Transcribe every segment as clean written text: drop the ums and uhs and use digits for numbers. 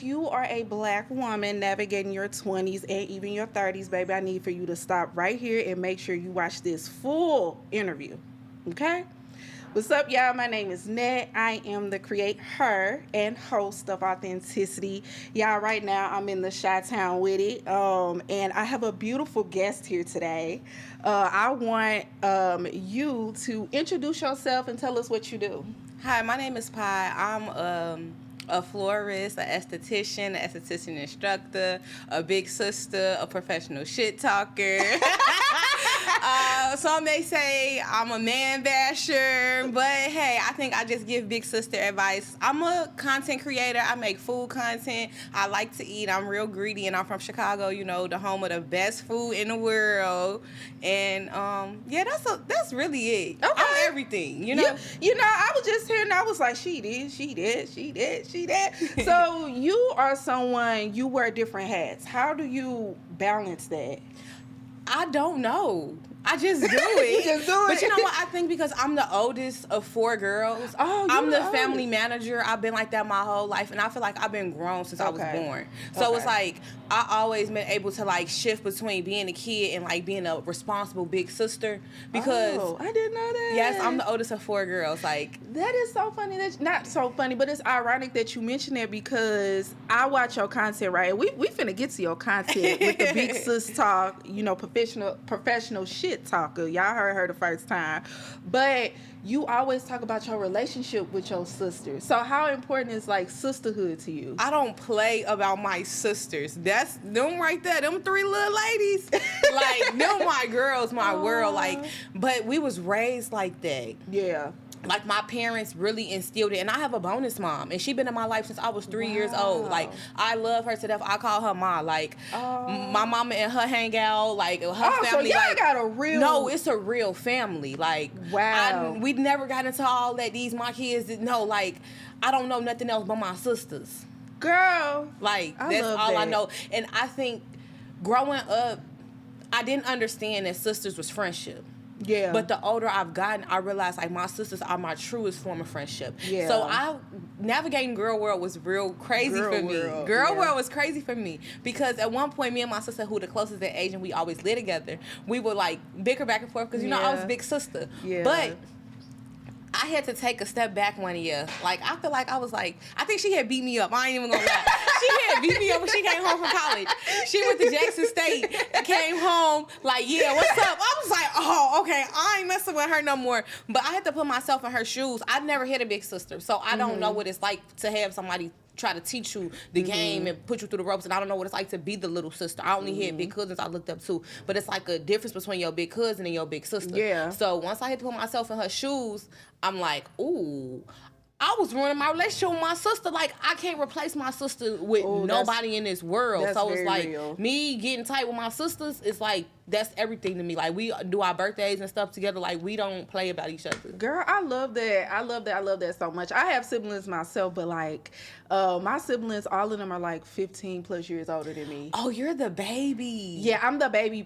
You are a black woman navigating your 20s and even your 30s, baby. I need for you to stop right here and make sure you watch this full interview. Okay? What's up, y'all? My name is Nette. I am the creator and host of Authenticity. Y'all, right now I'm in the Chi-Town with it, and I have a beautiful guest here today. I want you to introduce yourself and tell us what you do. Hi, my name is Pi. I'm a florist, an esthetician instructor, a big sister, a professional shit talker. Some may say I'm a man basher, but hey, I think I just give big sister advice. I'm a content creator. I make food content. I like to eat. I'm real greedy, and I'm from Chicago, you know, the home of the best food in the world. And yeah, that's really it. Okay. I'm everything, you know. You know, I was just hearing, I was like, she did. So you are someone, you wear different hats. How do you balance that? I don't know. I just do it. You just do it. But you know what? I think because I'm the oldest of 4 girls. Oh, I'm the oldest. family manager. I've been like that my whole life, and I feel like I've been grown since I was born. So it's like I always been able to like shift between being a kid and like being a responsible big sister. Because I didn't know that. yes, I'm the oldest of 4 girls. Like that is so funny. That's not so funny, but it's ironic that you mention that because I watch your content, right? We finna get to your content with the big sis talk. You know, professional shit talker. Y'all heard her the first time, but you always talk about your relationship with your sister. So how important is like sisterhood to you? I don't play about my sisters. That's them right there. Them 3 little ladies. Like them my girls, my world. Like, but we was raised like that. Yeah. Like my parents really instilled it, and I have a bonus mom, and she been in my life since I was 3 years old. Like I love her to death. I call her ma. Like my mama and her hang out. Like her family. So y'all like, got a real. No, it's a real family. Like wow. We never got into all that. These my kids. No, like I don't know nothing else but my sisters. Girl, like that's all I know. And I think growing up, I didn't understand that sisters was friendship. Yeah. But the older I've gotten, I realized like my sisters are my truest form of friendship. Yeah. So navigating girl world was real crazy for me. Girl world was crazy for me because at one point, me and my sister, who the closest in age, and we always lived together, we would like bicker back and forth because you know I was big sister. Yeah. But I had to take a step back one year. Like, I feel like I think she had beat me up. I ain't even gonna lie. She had beat me up when she came home from college. She went to Jackson State and came home like, yeah, what's up? I was like, oh, okay, I ain't messing with her no more. But I had to put myself in her shoes. I never had a big sister, so I don't know what it's like to have somebody try to teach you the game and put you through the ropes, and I don't know what it's like to be the little sister. I only had big cousins I looked up to, but it's like a difference between your big cousin and your big sister. Yeah. So once I had to put myself in her shoes, I'm like, ooh, I was ruining my relationship with my sister. Like, I can't replace my sister with nobody in this world. So it's like real. Me getting tight with my sisters, it's like that's everything to me. Like, we do our birthdays and stuff together. Like, we don't play about each other. Girl, I love that. I love that so much. I have siblings myself, but like my siblings, all of them are like 15 plus years older than me. Oh, you're the baby. Yeah, I'm the baby.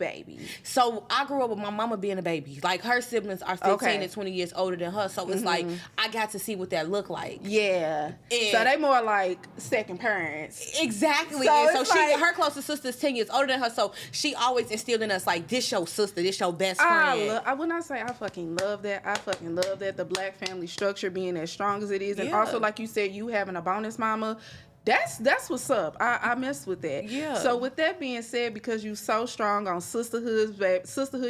So I grew up with my mama being a baby. Like, her siblings are 15 and 20 years older than her. So it's like I got to see what that looked like. Yeah. And so they more like second parents. Exactly. So and so like, her closest sister is 10 years older than her. So she always instilled in us like, this your sister, this your best friend. When I say I fucking love that, the black family structure being as strong as it is, and also like you said, you having a bonus mama. That's what's up. I mess with that. Yeah. So with that being said, because you so strong on sisterhood,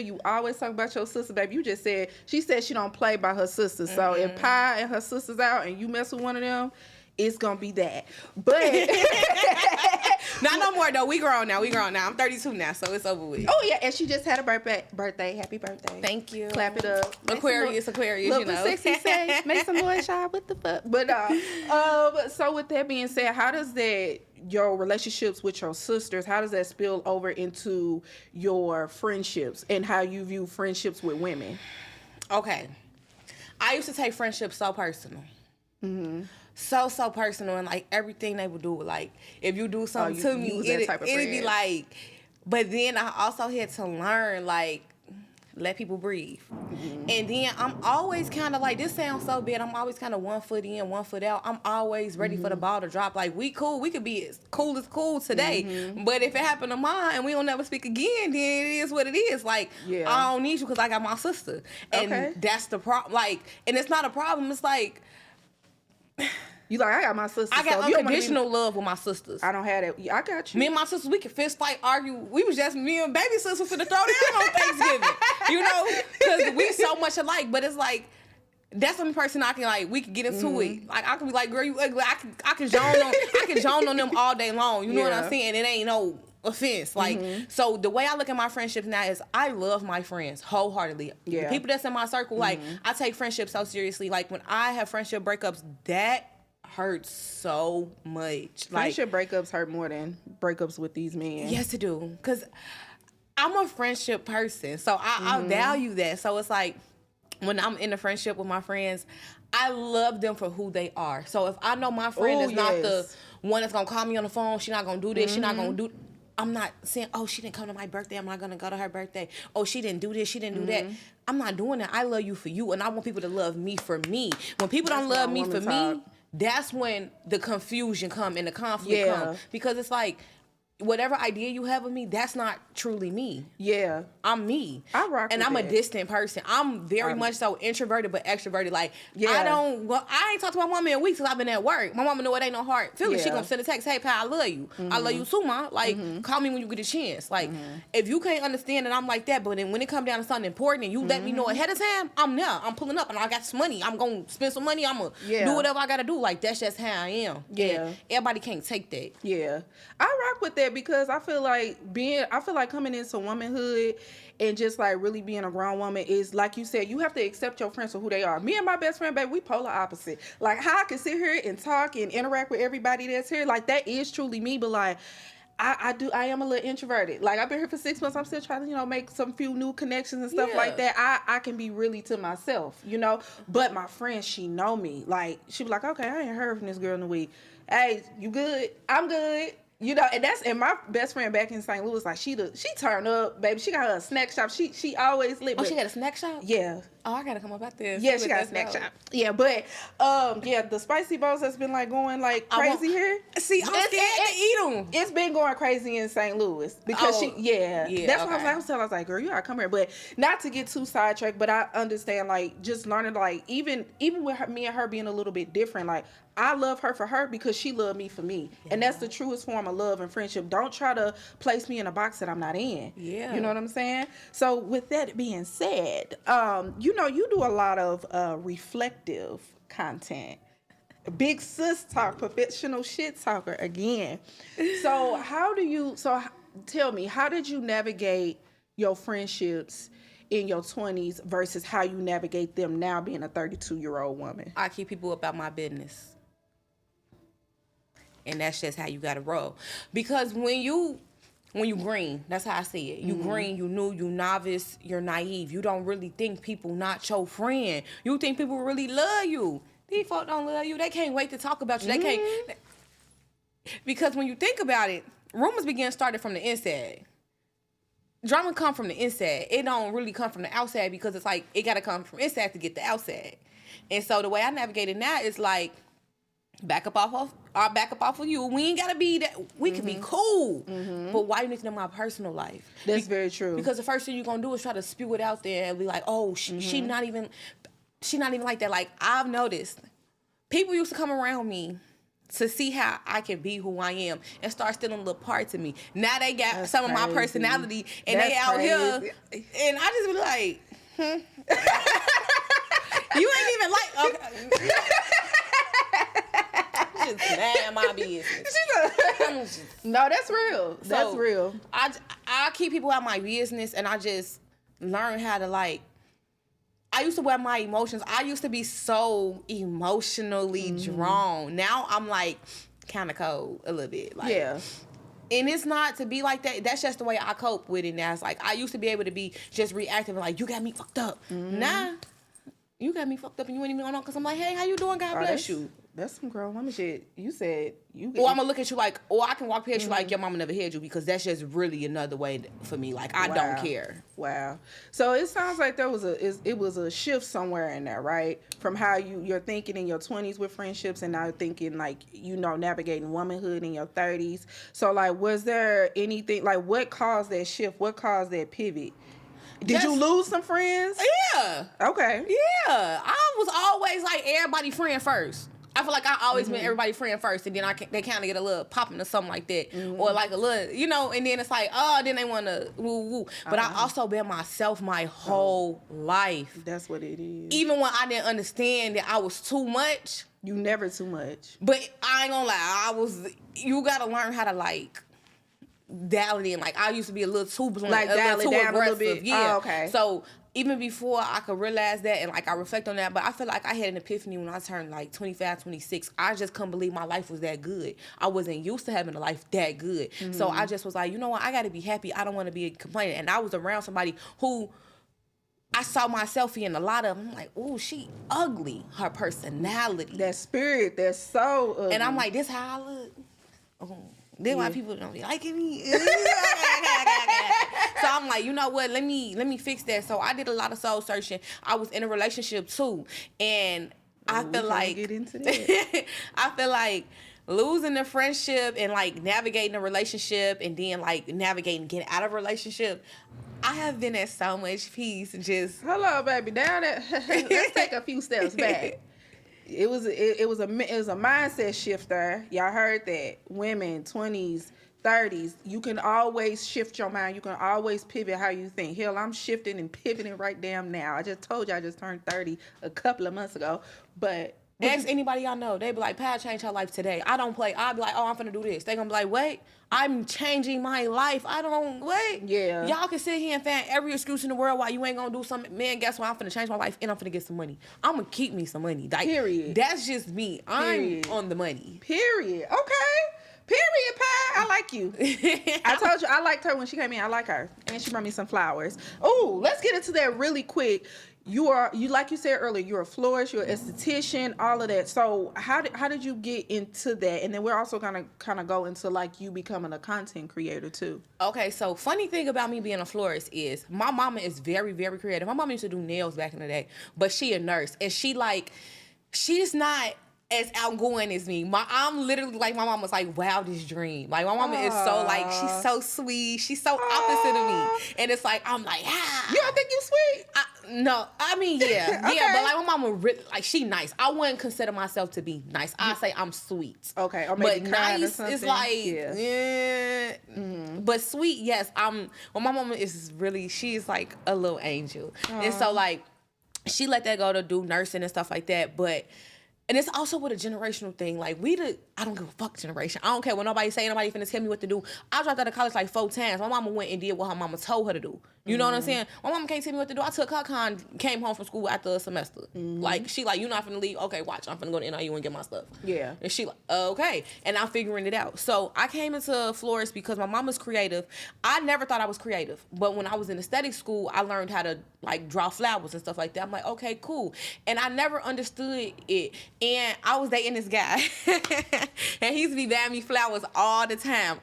you always talk about your sister, baby. You just said she don't play by her sister. So if Pi and her sisters out and you mess with one of them, it's gonna be that. But not no more though. We grown now. I'm 32 now, so it's over with. Oh yeah, and she just had a birthday. Happy birthday. Thank you. Clap it up. Aquarius, you know. Sexy say, make some noise, child. What the fuck? But so with that being said, how does that your relationships with your sisters, how does that spill over into your friendships and how you view friendships with women? Okay. I used to take friendships so personal. So personal, and like everything they would do, like if you do something to me, it'd be like. But then I also had to learn, like, let people breathe. And then I'm always kind of like, this sounds so bad, I'm always kind of 1 foot in, 1 foot out. I'm always ready for the ball to drop. Like, we cool, we could be as cool today, but if it happened to mine and we don't never speak again, then it is what it is. Like, I don't need you because I got my sister, and that's the problem. Like, and it's not a problem, it's like, you like, I got my sisters. I got unconditional love with my sisters. I don't have that. I got you. Me and my sisters, we can fist fight, argue. We was just, me and baby sisters finna throw down on Thanksgiving. You know? Because we so much alike. But it's like, that's the person I can, like, we can get into it. Like, I can be like, girl, you ugly. I can joan on them all day long. You know what I'm saying? It ain't no offense. Like, so the way I look at my friendships now is I love my friends wholeheartedly. The people that's in my circle, like, I take friendship so seriously. Like, when I have friendship breakups, that hurts so much. Friendship breakups hurt more than breakups with these men. Yes, it do. Because I'm a friendship person, so I value that. So it's like, when I'm in a friendship with my friends, I love them for who they are. So if I know my friend is not the one that's going to call me on the phone, she's not going to do this, she's not going to do... I'm not saying, oh, she didn't come to my birthday, I'm not going to go to her birthday. Oh, she didn't do this, she didn't do that. I'm not doing that. I love you for you, and I want people to love me for me. When people don't love me for me, that's when the confusion come and the conflict come. Because it's like, whatever idea you have of me, that's not truly me. Yeah. I'm me. I rock and with I'm that. A distant person. I'm very much so introverted but extroverted. Like, I ain't talked to my mama in weeks because I've been at work. My mama know it ain't no hard feeling. She gonna send a text, hey, pal, I love you. I love you too, ma. Like, call me when you get a chance. Like, if you can't understand that I'm like that, but then when it come down to something important and you let me know ahead of time, I'm there. I'm pulling up and I got some money. I'm gonna spend some money. I'm gonna do whatever I gotta do. Like, that's just how I am. Yeah. And everybody can't take that. Yeah. I rock with that because I feel like coming into womanhood and just like really being a grown woman is, like you said, you have to accept your friends for who they are. Me and my best friend, baby, we polar opposite. Like, how I can sit here and talk and interact with everybody that's here, like, that is truly me. But like, I am a little introverted. Like, I've been here for 6 months. I'm still trying to, make some few new connections and stuff like that. I can be really to myself, But my friend, she know me. Like, she be like, okay, I ain't heard from this girl in a week. Hey, you good? I'm good. And my best friend back in St. Louis, like, she turned up, baby. She got her a snack shop. She always lit. Oh, she got a snack shop? Yeah. Oh, I gotta come up out there. Yeah, she got a snack shop. Yeah, but the spicy bowls has been like going like crazy here. See, I'm scared to eat them. It's been going crazy in St. Louis because that's what I was telling. I was like, girl, you gotta come here. But not to get too sidetracked, but I understand, like, just learning, like, even with me and her being a little bit different, like, I love her for her because she loved me for me. Yeah. And that's the truest form of love and friendship. Don't try to place me in a box that I'm not in. Yeah. You know what I'm saying? So with that being said, you do a lot of reflective content. Big sis talk, professional shit talker again. So tell me, how did you navigate your friendships in your 20s versus how you navigate them now being a 32-year-old woman? I keep people about my business. And that's just how you gotta roll. Because when you green, that's how I see it. You green, you new, you novice, you're naive. You don't really think people not your friend. You think people really love you. These folk don't love you. They can't wait to talk about you. They can't. Because when you think about it, rumors started from the inside. Drama come from the inside. It don't really come from the outside because it's like it gotta come from inside to get the outside. And so the way I navigate it now is like, back up off of you. We ain't gotta be that. We can be cool, but why you need to know my personal life? That's very true. Because the first thing you're gonna do is try to spew it out there and be like, oh, she not even like that. Like, I've noticed people used to come around me to see how I can be who I am and start stealing little parts of me. Now they got some of my personality and they out here, and I just be like, you ain't even like, okay. Just mind my business. No, that's real. That's real. I keep people out of my business, and I just learn how to, like, I used to wear my emotions. I used to be so emotionally drawn. Now I'm like kind of cold a little bit. Like, yeah. And it's not to be like that. That's just the way I cope with it now. It's like I used to be able to be just reactive and like, you got me fucked up. Nah, you got me fucked up and you ain't even know because I'm like, hey, how you doing? God bless you. That's some grown woman shit. You said you. Or I'm gonna look at you like, or I can walk past you like your mama never had you, because that's just really another way for me. Like, I don't care. Wow. So it sounds like there was it was a shift somewhere in there, right? From how you're thinking in your 20s with friendships, and now thinking like, you know, navigating womanhood in your 30s. So like, was there anything like, what caused that shift? What caused that pivot? Did you lose some friends? Yeah. Okay. Yeah. I was always like everybody friend first. I feel like I always been everybody friend first, and then they kind of get a little popping or something like that, or like a little, you know, and then it's like, oh, then they want to woo woo. But I also been myself my whole life. That's what it is. Even when I didn't understand that I was too much. You never too much. But I ain't gonna lie, you gotta learn how to like dial it in. Like, I used to be a little too blunt, like dial it down a little bit. Yeah. Oh, okay. So even before I could realize that, and like I reflect on that, but I feel like I had an epiphany when I turned like 25, 26. I just couldn't believe my life was that good. I wasn't used to having a life that good. So I just was like, you know what? I got to be happy. I don't want to be complaining. And I was around somebody who I saw myself in a lot of. I'm like, oh, she ugly. Her personality, that spirit, that's so ugly. and I'm like, this how I look. Oh. Then why people don't be liking me. So I'm like, you know what? Let me fix that. So I did a lot of soul searching. I was in a relationship too, and I feel like get into that. I feel like losing the friendship and like navigating a relationship, and then like navigating getting out of a relationship. I have been at so much peace. Just hello, baby. Down at let's take a few steps back. It was a mindset shifter. Y'all heard that. Women, 20s, 30s, you can always shift your mind. You can always pivot how you think. Hell, I'm shifting and pivoting right damn now. I just told you I just turned 30 a couple of months ago. But ask anybody I know. They be like, Pat changed her life today. I don't play. I'll be like, oh, I'm finna do this. They gonna be like, wait, I'm changing my life. I don't, wait. Yeah. Y'all can sit here and find every excuse in the world why you ain't gonna do something. Man, guess what? I'm finna change my life and I'm finna get some money. I'm gonna keep me some money. Like, period. That's just me. Period. I'm on the money. Period. Okay. Period, Pat. I like you. I told you I liked her when she came in. I like her. And she brought me some flowers. Oh, let's get into that really quick. You like you said earlier, you're a florist, you're an esthetician, all of that. So how did you get into that? And then we're also gonna kind of go into like you becoming a content creator too. Okay, so funny thing about me being a florist is my mama is very, very creative. My mama used to do nails back in the day, but she a nurse, and she's not as outgoing as me. I'm literally like, my mom was like wildest dream. Like, my mama is so like, she's so sweet. She's so opposite of me. And it's like, I'm like, You don't think you sweet? No, I mean, yeah. Okay. Yeah, but like, my mama really, like, she nice. I wouldn't consider myself to be nice. I say I'm sweet. Okay, or maybe but nice or is like, yeah. But sweet, yes. Well, my mama is really, she's like a little angel. And so like, she let that go to do nursing and stuff like that. And it's also with a generational thing. Like, I don't give a fuck generation. I don't care what nobody say. Nobody finna tell me what to do. I dropped out of college like 4 times. My mama went and did what her mama told her to do. You know what I'm saying? My mama can't tell me what to do. I took her came home from school after a semester. Like, she like, you not finna leave? Okay, watch. I'm finna go to NIU and get my stuff. Yeah. And she like, okay. And I'm figuring it out. So I came into florist because my mama's creative. I never thought I was creative. But when I was in aesthetic school, I learned how to like draw flowers and stuff like that. I'm like, okay, cool. And I never understood it. And I was dating this guy. And he used to be buying me flowers all the time.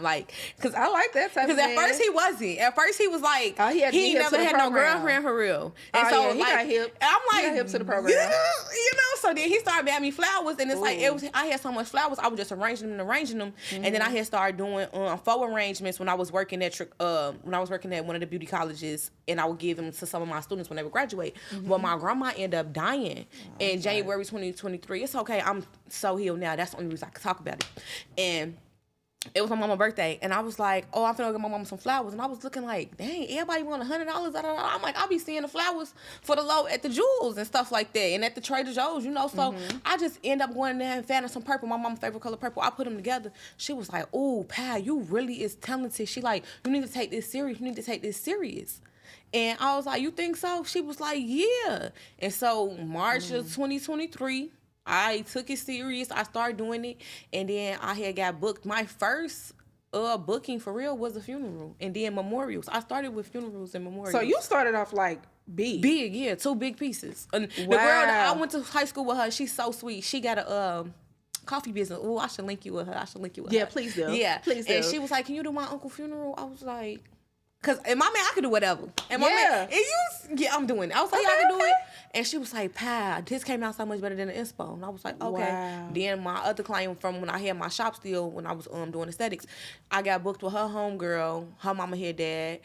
Like, cause I like that type of Because at first he wasn't. At first he was like, he never had no girlfriend for real. And so he like, got hip. I'm like, he got hip to the program. Yeah, you know. So then he started buying me flowers, and it's like I had so much flowers, I was just arranging them, and then I had started doing faux arrangements when I was working at one of the beauty colleges, and I would give them to some of my students when they would graduate. But my grandma ended up dying in January 2023. It's okay, I'm so healed now. That's the only reason I could talk about it. And it was my mama's birthday, and I was like, oh, I'm finna go get my mama some flowers. And I was looking like, dang, everybody want $100. I'm like, I'll be seeing the flowers for the low at the Jewels and stuff like that, and at the Trader Joe's, you know. So I just end up going there and finding some purple. My mama's favorite color, purple. I put them together. She was like, oh, Pat, you really is talented. She like, you need to take this serious. And I was like, you think so? She was like, yeah. And so March of 2023, I took it serious. I started doing it, and then I had got booked. My first booking for real was a funeral, and then memorials. I started with funerals and memorials. So you started off like Big, yeah, 2 big pieces. And the girl that I went to high school with her, she's so sweet. She got a coffee business. Oh, I should link you with her. Yeah, please do. Yeah, please do. And she was like, "Can you do my uncle's funeral?" I was like, "Cause and my man, I could do whatever." And my man, I'm doing it. I was like, "Yeah, I can do it." And she was like, "Pa, this came out so much better than the inspo." And I was like, "Okay." Wow. Then my other client from when I had my shop still, when I was doing aesthetics, I got booked with her homegirl, her mama, her dad.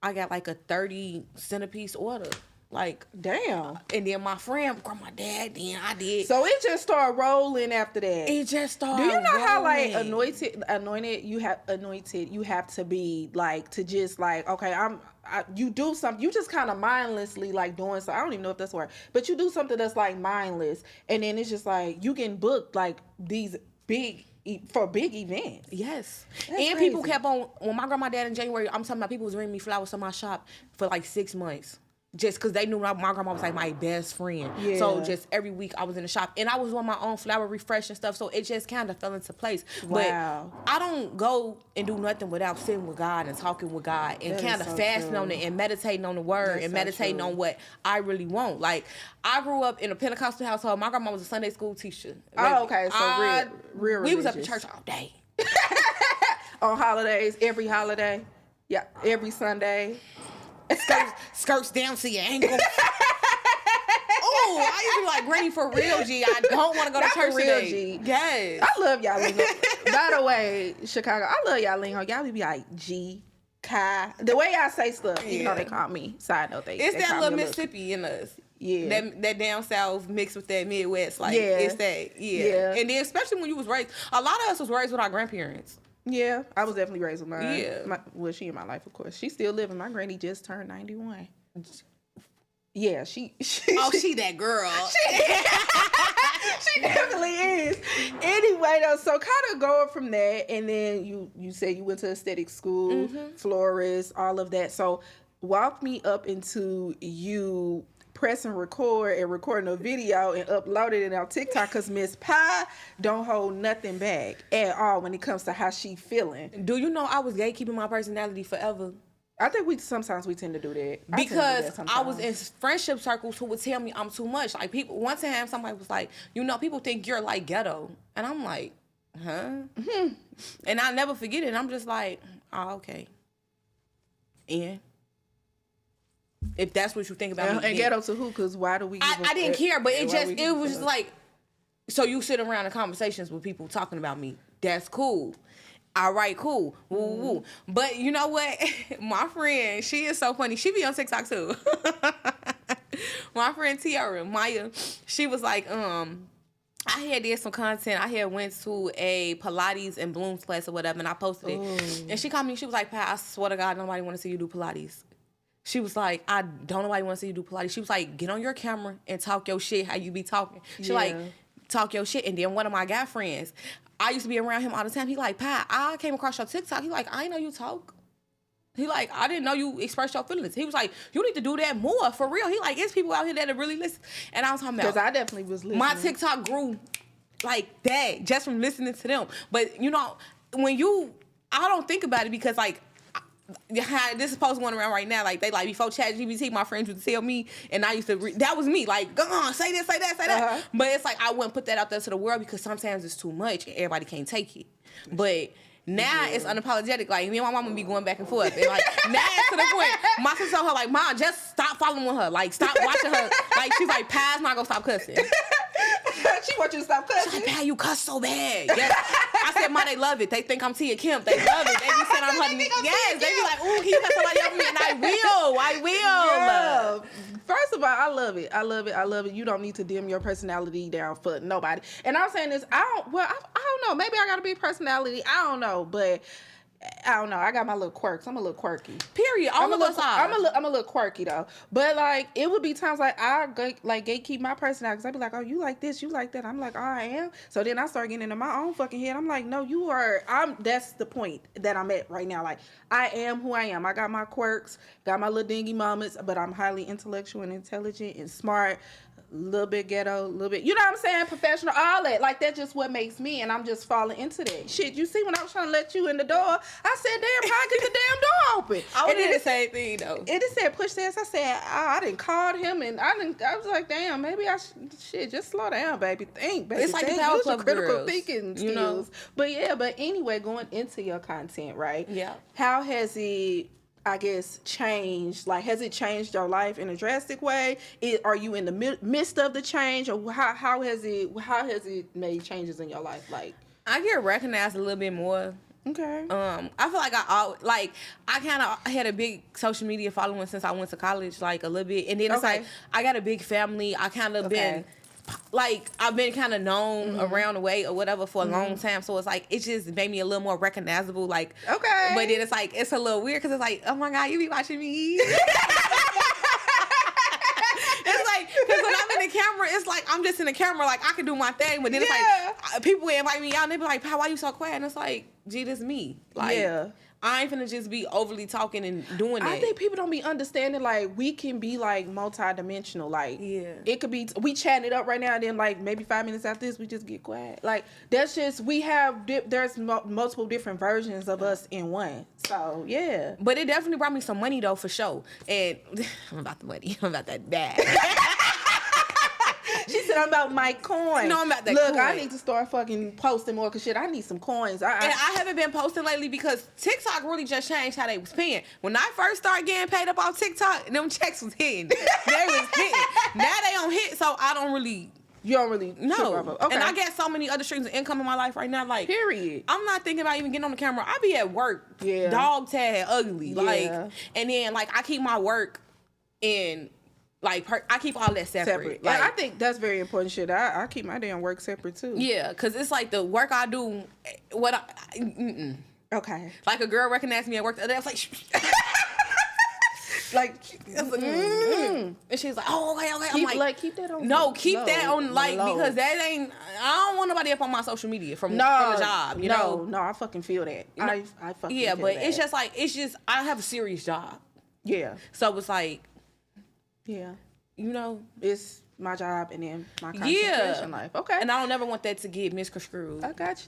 I got like a 30 centerpiece order. Like, damn. And then my friend brought my dad, then I did. So it just started rolling after that. It just started. Do you know rolling. how like anointed you have to be, like, to just like, okay, you do something, you just kind of mindlessly like doing so. I don't even know if that's the word, but you do something that's like mindless, and then it's just like you getting booked like these big events. Yes. That's and crazy. People kept on, when my grandma died in January, I'm talking about people was bringing me flowers to my shop for like 6 months. Just because they knew my grandma was like my best friend. Yeah. So just every week I was in the shop. And I was doing my own flower refresh and stuff. So it just kind of fell into place. Wow. But I don't go and do nothing without sitting with God and talking with God. And kind of fasting on it and meditating on the word and meditating on what I really want. Like, I grew up in a Pentecostal household. My grandma was a Sunday school teacher. Oh, okay. So real we was up at church all day. On holidays, every holiday. Yeah, every Sunday. Skirts down to your ankles. Oh, I used to be like, Granny, for real, G. I don't want to go to church today. G. Yes. I love y'all lingo. By the way, Chicago, I love y'all lingo. Y'all be like G, Kai. The way y'all say stuff, even though they call me. Side note, it's that little Mississippi in us. Yeah. That down south mixed with that Midwest. Like, it's that, yeah. And then especially when you was raised, a lot of us was raised with our grandparents. Yeah, I was definitely raised with mine. Yeah. She in my life, of course. She's still living. My granny just turned 91. Yeah, she that girl. She definitely is. Anyway, though, so kind of going from that, and then you said you went to aesthetic school, florist, all of that. So walk me up into you pressing record and recording a video and uploading it on TikTok, because Miss Pie don't hold nothing back at all when it comes to how she feeling. Do you know I was gatekeeping my personality forever? I think sometimes we tend to do that. Because I was in friendship circles who would tell me I'm too much. Like, people, one time somebody was like, people think you're like ghetto. And I'm like, huh? Mm-hmm. And I never forget it. And I'm just like, oh, okay. And if that's what you think about me. And ghetto to who? Because why do we... I didn't care, but it was just like, so you sit around in conversations with people talking about me. That's cool. All right, cool. Woo, woo. But you know what? My friend, she is so funny. She be on TikTok too. My friend Tiara, Maya, she was like, I had did some content. I had went to a Pilates and Bloom's class or whatever, and I posted it. And she called me, she was like, Pat, I swear to God, nobody want to see you do Pilates. She was like, I don't nobody want to see you do Pilates. She was like, get on your camera and talk your shit how you be talking. She like, talk your shit. And then one of my guy friends, I used to be around him all the time. He like, Pat, I came across your TikTok. He like, I didn't know you talk. He like, I didn't know you express your feelings. He was like, you need to do that more, for real. He like, it's people out here that really listen. And I was talking about, because I definitely was listening. My TikTok grew like that just from listening to them. But when I don't think about it, because like, this is post going around right now. Like, they like, before ChatGPT, my friends would tell me, and I used to that was me. Like, go on, say this, say that, say that. But it's like, I wouldn't put that out there to the world, because sometimes it's too much and everybody can't take it. But now it's unapologetic. Like, me and my mama be going back and forth. And like, now it's to the point, my sister told her, like, Mom, just stop following her. Like, stop watching her. Like, she's like, Pa's not gonna stop cussing. She wants you to stop cussing. She's like, Pa, you cuss so bad. Yes. I said, Ma, they love it. They think I'm Tia Kemp. They love it. They be saying I'm her. Yes, they be like, ooh, can you cuss somebody over me? And I will. Yeah. First of all, I love it. I love it. You don't need to dim your personality down for nobody. And I'm saying this, I don't know. Maybe I got a big personality. I don't know, but I don't know. I got my little quirks. I'm a little quirky. Period. I'm a little quirky though. But like, it would be times like I gatekeep my personality, because I'd be like, oh, you like this, you like that. I'm like, oh, I am. So then I start getting into my own fucking head. I'm like, no, you are. That's the point that I'm at right now. Like, I am who I am. I got my quirks, got my little dingy moments, but I'm highly intellectual and intelligent and smart. little bit ghetto, a little bit, you know what I'm saying, professional, all that. Like, that's just what makes me, and I'm just falling into that. Shit, you see, when I was trying to let you in the door, I said, damn, how I get the damn door open? I would do the same thing, though. It just said push this. I said, I didn't call him, and I was like, damn, maybe I should just slow down, baby. Think, baby. It's like think. the Powerpuff critical Girls, thinking skills. you know? But anyway, going into your content, right? Yeah. How has it, I guess, changed? Like, has it changed your life in a drastic way? Are you in the midst of the change, or how has it made changes in your life? Like, I get recognized a little bit more. Okay. I feel like I kind of had a big social media following since I went to college, like a little bit, and then it's like I got a big family. I kind of been like I've been kind of known around the way or whatever for a long time, so it's like it just made me a little more recognizable. Like, okay, but then it's like it's a little weird because it's like, oh my God, you be watching me. It's like, because when I'm in the camera, it's like I'm just in the camera, like I can do my thing, but then it's like people invite me out and they be like, "Pal, why you so quiet?" And it's like, gee, this me. Like, I ain't finna just be overly talking and doing that. I think people don't be understanding, like, we can be, like, multi-dimensional. Like, it could be, we chatting it up right now, and then, like, maybe 5 minutes after this, we just get quiet. Like, that's just, there's multiple different versions of us in one. So, yeah. But it definitely brought me some money, though, for sure. And I'm about the money. I'm about that bag. She said, I'm about my coin. No, I'm about that Look, coin. I need to start fucking posting more, because shit, I need some coins. And I haven't been posting lately because TikTok really just changed how they was paying. When I first started getting paid up off TikTok, them checks was hitting. They was hitting. Now they don't hit, so I don't really... You don't really... No. Okay. And I get so many other streams of income in my life right now. Like, period. I'm not thinking about even getting on the camera. I be at work. Yeah. Dog tag, ugly. Yeah. Like, and then, like, I keep my work in... Like, I keep all that separate. Like, yeah, I think that's very important shit. I keep my damn work separate, too. Yeah, because it's like the work I do, Okay. Like, a girl recognized me at work the other day. I was like, and she's like, oh, okay. I'm like, keep that on. No, keep that on, like, because that ain't, I don't want nobody up on my social media from the job, you know? No, I fucking feel that. I fucking feel but that. it's just like, I have a serious job. Yeah. So it's like, yeah, you know, it's my job and then my concentration life. Okay. And I don't ever want that to get misconstrued. I got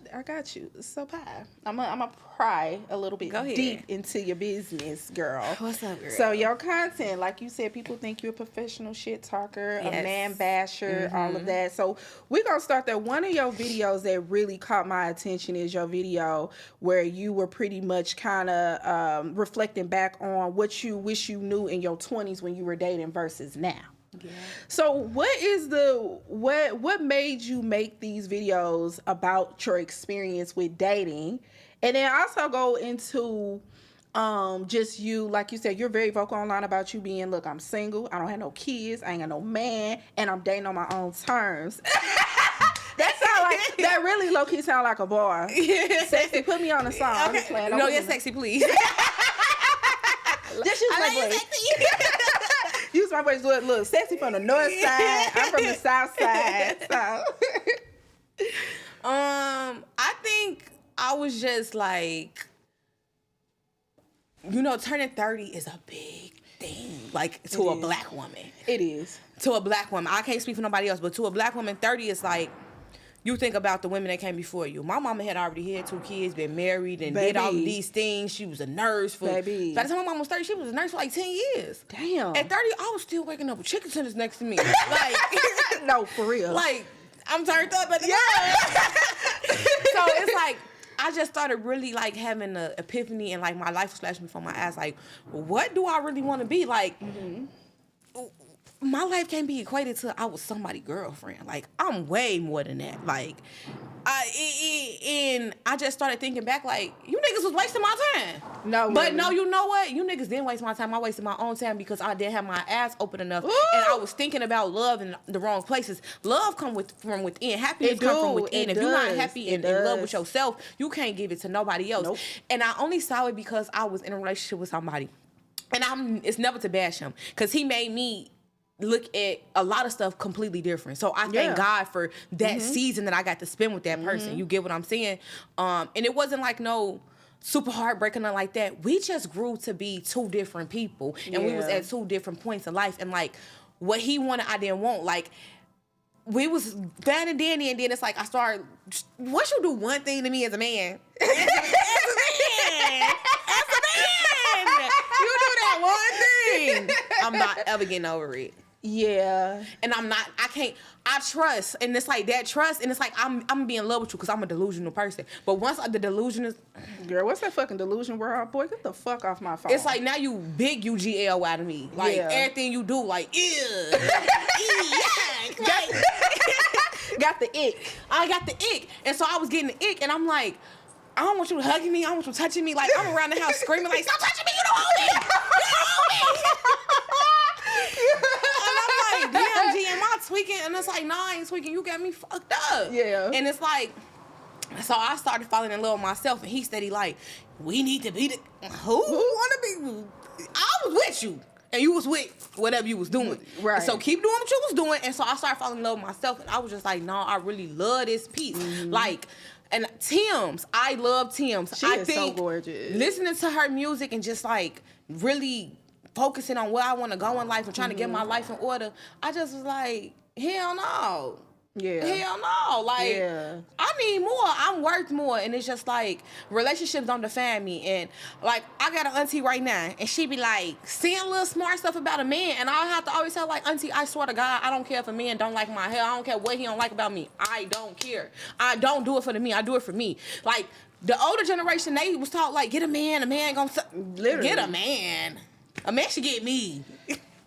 you. So, Pie, I'm a pry a little bit deep into your business, girl. What's up, girl? So your content, like you said, people think you're a professional shit talker, a man basher, all of that. So we're going to start there. One of your videos that really caught my attention is your video where you were pretty much kind of reflecting back on what you wish you knew in your 20s when you were dating versus now. Yeah. So what made you make these videos about your experience with dating? And then also go into just you, like you said, you're very vocal online about you being, look, I'm single, I don't have no kids, I ain't got no man, and I'm dating on my own terms. That really low key sound like a bar. Yeah. Sexy, put me on a song. I'm just playing. No, yes, sexy, please. Just use my voice. Use my voice. Look, sexy from the north side. I'm from the south side. So, I think I was just like, you know, turning 30 is a big thing. Like, to a black woman. It is. To a black woman. I can't speak for nobody else, but to a black woman, 30 is like, you think about the women that came before you. My mama had already had 2 kids, been married, and did all of these things. She was a nurse for... By the time my mom was 30, she was a nurse for like 10 years. Damn. At 30, I was still waking up with chicken tenders next to me. Like... No, for real. Like, I'm turned up at the So it's like, I just started really, like, having an epiphany, and, like, my life was flashing before my eyes. Like, what do I really want to be? Like... My life can't be equated to I was somebody's girlfriend. Like, I'm way more than that. Like, and I just started thinking back, like, you niggas was wasting my time. No, but no, you know what? You niggas didn't waste my time. I wasted my own time because I didn't have my ass open enough. Ooh. And I was thinking about love in the wrong places. Love come from within. Happiness come from within. If you're not happy and in love with yourself, you can't give it to nobody else. Nope. And I only saw it because I was in a relationship with somebody. And it's never to bash him because he made me look at a lot of stuff completely different. So I thank God for that season that I got to spend with that person. You get what I'm saying? And it wasn't like no super heartbreaking or like that. We just grew to be 2 different people. And we was at 2 different points in life. And like, what he wanted, I didn't want. Like, we was fine and dandy, and then it's like I started. Once you do one thing to me as a man, as a man, you do that one thing. I'm not ever getting over it. Yeah. And I trust, and it's like that trust, and it's like I'm gonna be in love with you because I'm a delusional person. But once the delusion is, girl, what's that fucking delusion word? Boy, get the fuck off my phone. it's like now you big UGL out of me. Like everything you do, like ew, got the ick. I got the ick, and so I was getting the ick, and I'm like, I don't want you hugging me. I don't want you touching me. Like, I'm around the house screaming like, stop touching me. You don't own me. You don't own me. And I'm like, damn, G, am I tweaking? And it's like, nah, I ain't tweaking. You got me fucked up. Yeah. And it's like, so I started falling in love with myself, and he steady like, we need to be the, who want to be? I was with you. And you was with whatever you was doing. Right. And so keep doing what you was doing. And so I started falling in love with myself. And I was just like, no, I really love this piece. Mm-hmm. Like, and Tim's, I love Tim's. She is so gorgeous. Listening to her music and just like really focusing on where I want to go in life and trying to get my life in order, I just was like, hell no. Yeah. Hell no. Like, I need more. I'm worth more. And it's just like, relationships don't define me. And like, I got an auntie right now, and she be like, saying little smart stuff about a man. And I have to always tell, like, auntie, I swear to God, I don't care if a man don't like my hair. I don't care what he don't like about me. I don't care. I don't do it for the me. I do it for me. Like, the older generation, they was taught, like, get a man gonna... Literally. Get a man. A man should get me.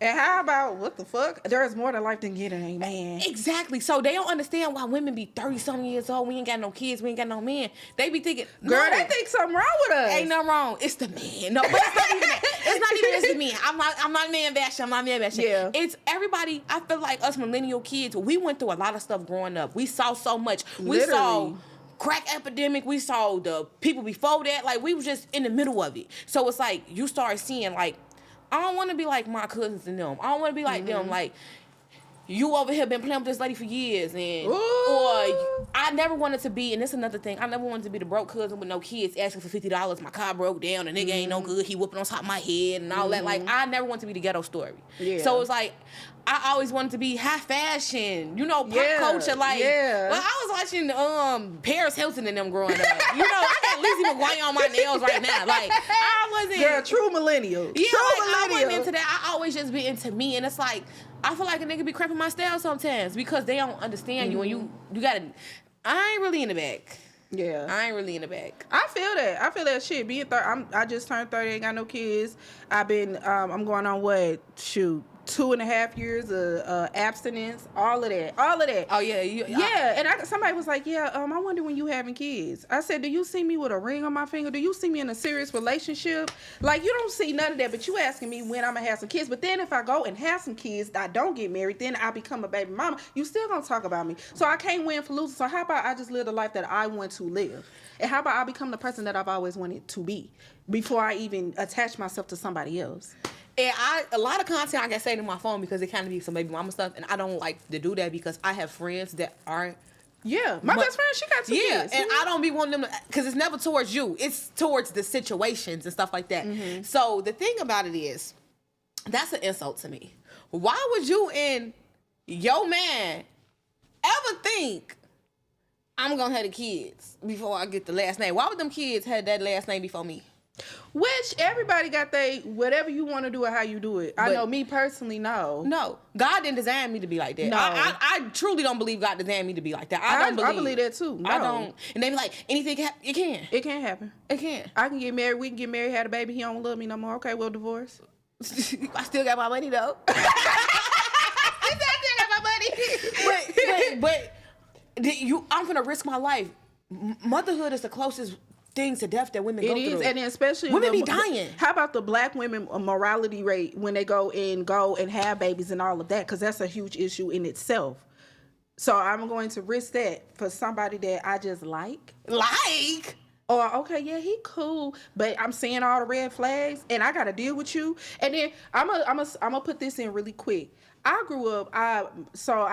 And how about, what the fuck? There's more to life than getting a man. Exactly. So they don't understand why women be 30-something years old. We ain't got no kids. We ain't got no man. They be thinking, girl, they think something wrong with us. Ain't nothing wrong. It's the man. No, but it's not even that. It's not even it's the man. I'm not man bashing. I'm not man bashing. Yeah. It's everybody. I feel like us millennial kids, we went through a lot of stuff growing up. We saw so much. We saw crack epidemic. We saw the people before that. Like, we was just in the middle of it. So it's like, you start seeing, like, I don't want to be like my cousins and them. I don't want to be like them. Like, you over here been playing with this lady for years, and or I never wanted to be. And this is another thing. I never wanted to be the broke cousin with no kids asking for $50. My car broke down. The nigga ain't no good. He whooping on top of my head and all that. Like, I never wanted to be the ghetto story. Yeah. So it's like, I always wanted to be high fashion, you know, pop culture. Like, well, I was watching Paris Hilton and them growing up. You know, I got Lizzie McGuire on my nails right now. Like, I wasn't. Girl, true millennial. Yeah, true like, millennial. I wasn't into that. I always just be into me, and it's like, I feel like a nigga be cramping my style sometimes because they don't understand you, and you gotta. I ain't really in the back. Yeah, I ain't really in the back. I feel that. I feel that shit. Being 30, I just turned 30. Ain't got no kids. I've been. I'm going on 2.5 years of abstinence, all of that. Oh yeah, yeah. And somebody was like, yeah, I wonder when you having kids. I said, do you see me with a ring on my finger? Do you see me in a serious relationship? Like, you don't see none of that, but you asking me when I'm gonna have some kids. But then if I go and have some kids, I don't get married, then I become a baby mama. You still gonna talk about me. So I can't win for losing. So how about I just live the life that I want to live? And how about I become the person that I've always wanted to be before I even attach myself to somebody else? And a lot of content I can say to my phone because it kind of be some baby mama stuff, and I don't like to do that because I have friends that aren't. Yeah, my best friend, she got 2 kids. And I don't be wanting them to, because it's never towards you. It's towards the situations and stuff like that. Mm-hmm. So the thing about it is, that's an insult to me. Why would you and your man ever think I'm going to have the kids before I get the last name? Why would them kids have that last name before me? Which everybody got whatever you want to do or how you do it. I know me personally, no. No. God didn't design me to be like that. No. I truly don't believe God designed me to be like that. I believe that too. No. I don't. And they be like, anything can happen. It can. It can happen. It can. I can get married. We can get married, have a baby. He don't love me no more. Okay, well, divorce. I still got my money though. I still got my money. But I'm gonna risk my life. Motherhood is the closest things to death that women go through. It is, and especially women be dying. How about the black women morality rate when they go and have babies and all of that? Because that's a huge issue in itself. So I'm going to risk that for somebody that I just like. Or okay, yeah, he cool, but I'm seeing all the red flags, and I got to deal with you. And then I'm gonna put this in really quick. I grew up, I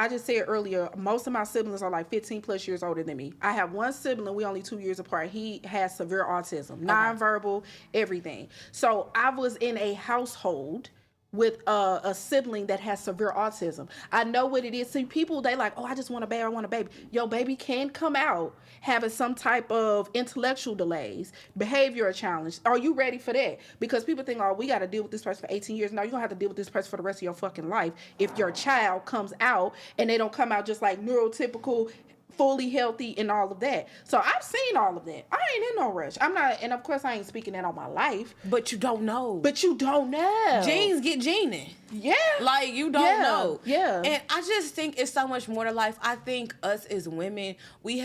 just said earlier, most of my siblings are like 15 plus years older than me. I have one sibling, we only 2 years apart. He has severe autism, nonverbal, everything. So I was in a household with a sibling that has severe autism. I know what it is. See, people, they like, oh, I just want a baby, I want a baby. Your baby can come out having some type of intellectual delays, behavioral challenge. Are you ready for that? Because people think, oh, we got to deal with this person for 18 years. No, you're going to have to deal with this person for the rest of your fucking life if your child comes out and they don't come out just like neurotypical, fully healthy and all of that. So I've seen all of that. I ain't in no rush. I'm not, and of course I ain't speaking that on my life. But you don't know. But you don't know. Genes get gening. Yeah. Like, you don't know. Yeah. And I just think it's so much more to life. I think us as women, we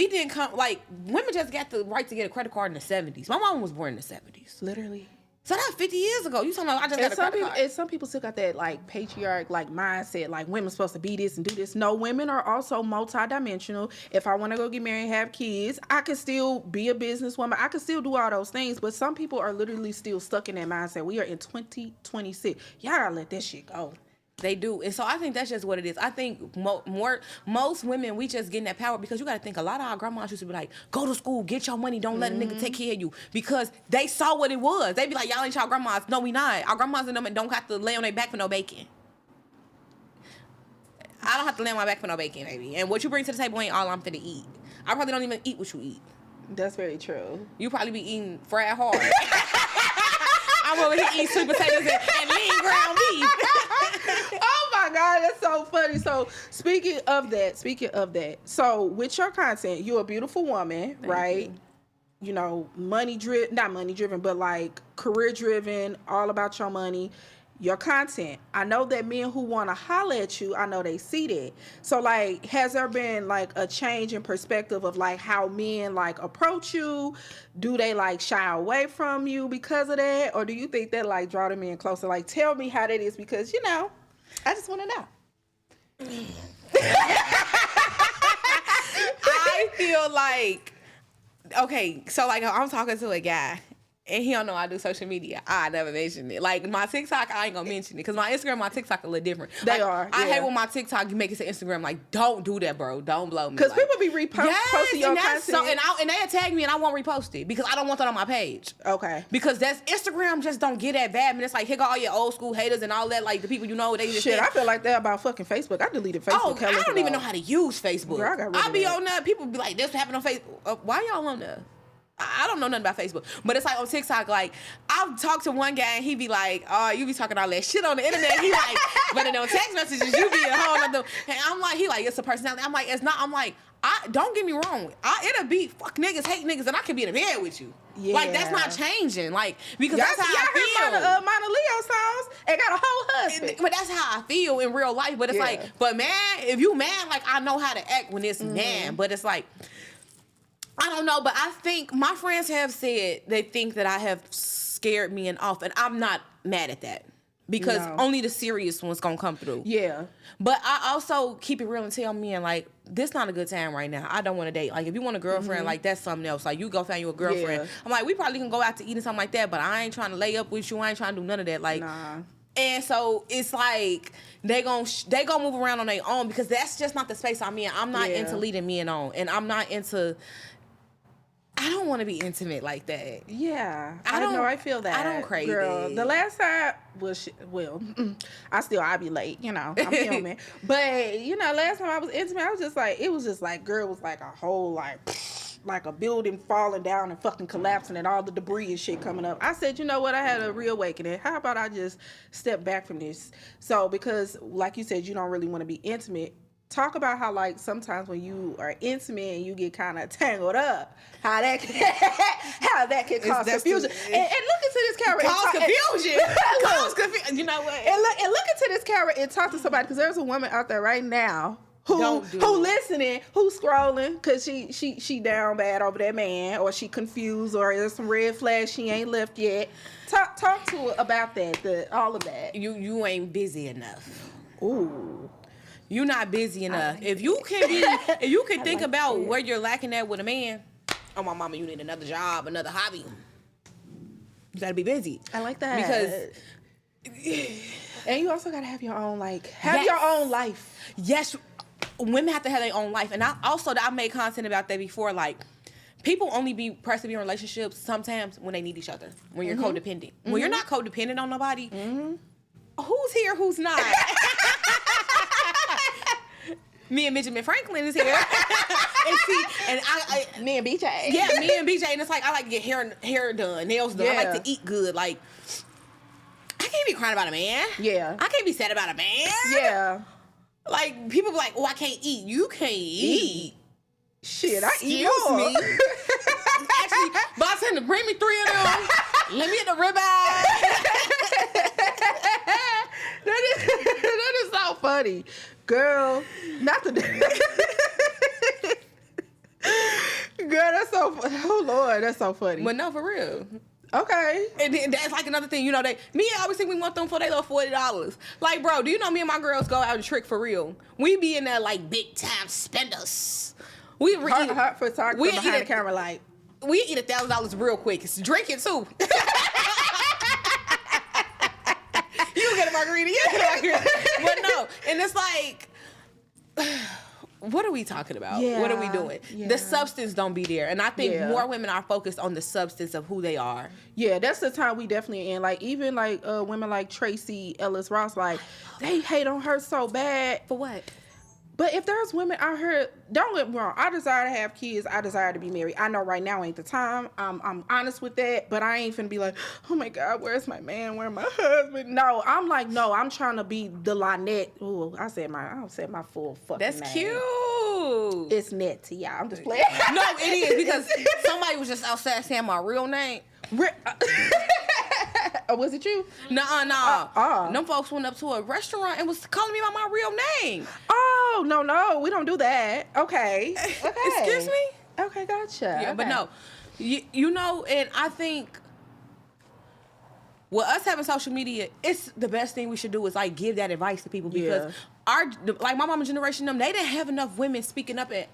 didn't come, like, women just got the right to get a credit card in the 70s. My mom was born in the 70s. Literally. So that's 50 years ago. You talking about I just got a credit card. And some people still got that like patriarch like mindset, like women's supposed to be this and do this. No, women are also multidimensional. If I want to go get married and have kids, I can still be a businesswoman. I can still do all those things. But some people are literally still stuck in that mindset. We are in 2026. Y'all gotta let that shit go. They do. And so I think that's just what it is. I think most women, we just getting that power because you got to think a lot of our grandmas used to be like, go to school, get your money, don't let a nigga take care of you. Because they saw what it was. They be like, y'all ain't y'all grandmas. No, we not. Our grandmas and them don't have to lay on their back for no bacon. I don't have to lay on my back for no bacon, baby. And what you bring to the table ain't all I'm finna eat. I probably don't even eat what you eat. That's very true. You probably be eating fried hard. I'm over here eating sweet potatoes and lean ground beef. Oh my God, that's so funny. So speaking of that, so with your content, you're a beautiful woman, right? You know, not money driven, but like career driven, all about your money. Your content. I know that men who want to holler at you, I know they see that. So like, has there been like a change in perspective of like how men like approach you? Do they like shy away from you because of that? Or do you think that like draw them in closer? Like, tell me how that is because, you know, I just want to know. I feel like, okay, so like I'm talking to a guy and he don't know I do social media. I never mention it. Like my TikTok, I ain't gonna mention it because my Instagram and my TikTok are a little different. They like, are. I hate when my TikTok you make it to Instagram. Like, don't do that, bro. Don't blow me. Because like, people be posting your content. So, and they tag me and I won't repost it because I don't want that on my page. Okay. Because that's Instagram just don't get that bad. I mean, it's like here go all your old school haters and all that. Like the people you know they just shit. I feel like that about fucking Facebook. I deleted Facebook. Oh, I don't even know how to use Facebook. Girl, I be on there. People be like, this happened on Facebook. Why y'all on there? I don't know nothing about Facebook, but it's like on TikTok, like I've talked to one guy and he be like, oh, you be talking all that shit on the internet. He like, but in on text messages, you be a whole nother. And I'm like, he like, it's a personality. I'm like, it's not. I'm like, don't get me wrong. It'll be fuck niggas, hate niggas, and I can be in the bed with you. Yeah. Like that's not changing. Like because that's how I feel. Mona Leo songs and got a whole husband. But that's how I feel in real life. But it's like, but man, if you mad, like I know how to act when it's man. But it's like. I don't know, but I think my friends have said they think that I have scared men off, and I'm not mad at that because only the serious ones gonna come through. Yeah. But I also keep it real and tell men like this not a good time right now. I don't want to date. Like if you want a girlfriend, like that's something else. Like you go find you a girlfriend. Yeah. I'm like we probably can go out to eat and something like that, but I ain't trying to lay up with you. I ain't trying to do none of that. Like. Nah. And so it's like they gon' move around on their own because that's just not the space I'm in. I'm not into leading men on, and I'm not into. I don't want to be intimate like that. Yeah, I don't know. I feel that. I don't crave Girl, it. The last time was I be late. You know, I'm human. But you know, last time I was intimate, I was just like, it was just like, girl was like a whole like a building falling down and fucking collapsing and all the debris and shit coming up. I said, you know what? I had a reawakening. How about I just step back from this? So because, like you said, you don't really want to be intimate. Talk about how like sometimes when you are intimate and you get kind of tangled up, how that can cause confusion. And look into this camera. Cause confusion. Cause confusion. You know what? And look into this camera and talk to somebody because there's a woman out there right now who listening, who's scrolling because she down bad over that man, or she confused, or there's some red flags she ain't left yet. Talk to her about that. All of that. You ain't busy enough. Ooh. You're not busy enough. If you can think about where you're lacking at with a man, oh my mama, you need another job, another hobby. You gotta be busy. I like that. Because and you also gotta have your own your own life. Yes, women have to have their own life. And I made content about that before, like people only be pressed to be in relationships sometimes when they need each other. When you're codependent. When you're not codependent on nobody, who's here, who's not? Me and Benjamin Franklin is here. And see, and I me and BJ. Yeah, me and BJ. And it's like, I like to get hair done, nails done. I like to eat good. Like, I can't be crying about a man. Yeah. I can't be sad about a man. Yeah. Like, people be like, oh, I can't eat. You can't eat. Shit, I eat Excuse more. me. Actually, bartender, bring me 3 of them. Let me get the ribeye. That is so funny. Girl, not the girl, that's so oh Lord, that's so funny. But no, for real. Okay. And then that's like another thing, you know, me I always think we want them for they little $40. Like, bro, do you know me and my girls go out and trick for real? We be in there like big time spenders. We Hot photographer behind the camera, like we eat $1,000 real quick. It's drinking too. You get a margarita, you get a margarita. But no, and it's like, what are we talking about? Yeah, what are we doing? yeah. The substance don't be there. And I think more women are focused on the substance of who they are. Yeah, that's the time we definitely in. Like, even like women like Tracy Ellis Ross, like, they hate on her so bad. For what? But if there's women out here, don't get me wrong, I desire to have kids. I desire to be married. I know right now ain't the time. I'm honest with that, but I ain't finna be like, oh my God, where's my man? Where's my husband? No, I'm like, no, I'm trying to be the Lynette. Ooh, I said my full fucking That's name. cute. It's Nette, y'all. I'm just playing. No, it is, because somebody was just outside saying my real name. Oh, was it you? Nah. Them folks went up to a restaurant and was calling me by my real name. Oh, no, we don't do that. Okay. Excuse me? Okay, gotcha. Yeah, okay. but no. You know, and I think with us having social media, it's the best thing we should do is like give that advice to people, because like my mama generation, they didn't have enough women speaking up and